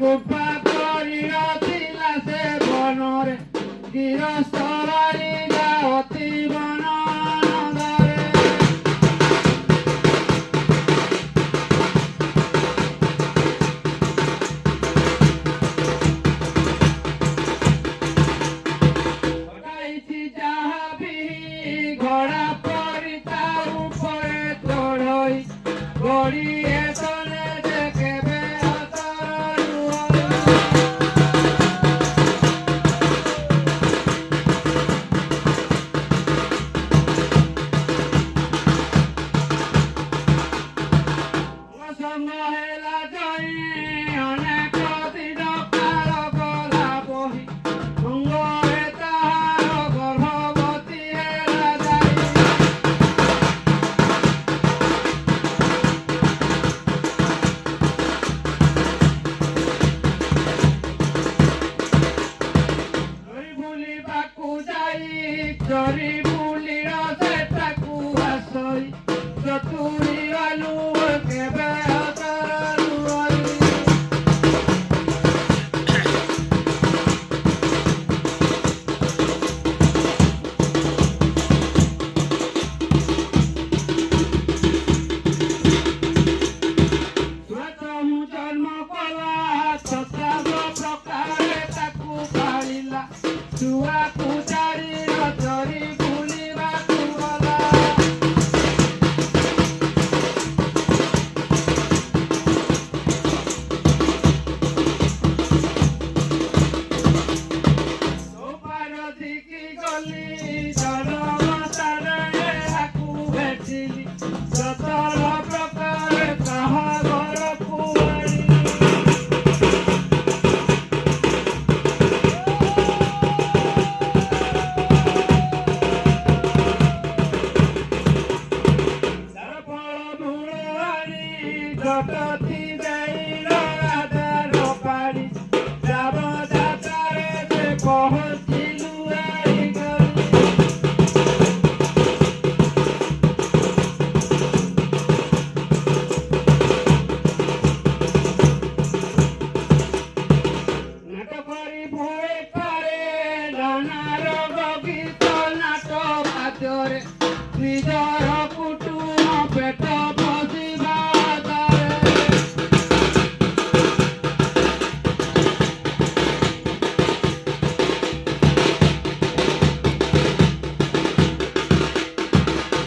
কৃপা করিয়াছিল সে বনরে গৃহস্থ বাড়িলা অতি বনানন্দরে ঘটাইছি যাহা বিহি ঘোড়া পরি তা উপরে চড়ই গড়িয়ে তলে দেখবে মহেলা জয়ী অনেক দিন কাল গলা বহি অঙ্গরে তাহার গর্ভবতী হেলা যাই বুলিବାକୁ ଯାଇ ଚରି ବୁଲିର ସେଠାକୁ ଆସଇ ଚତୁରୀ ଗଲୁ କେବେ ଜନ୍ମ କଲା ସତାବ ପ୍ରକାରେ ତାକୁ ପାଳିଲା ଛୁଆକୁ ଚାରିର ଚରି ବୁଲିବାକୁ ଗଲା ପାରଧିକି ଗଲି ଜନମତାରେ ଏହାକୁ ଭେଟିଲି ସତର ପ୍ରକାରେ ତାହା ଘରକୁ জগতি দেইল আদার পাড়ি যাব যাত্রারে যে পৌঁছিলু এই গলি নাট করি ভুয়ে করে নানা রোগ গীত নাট বাদ্যরে নিজ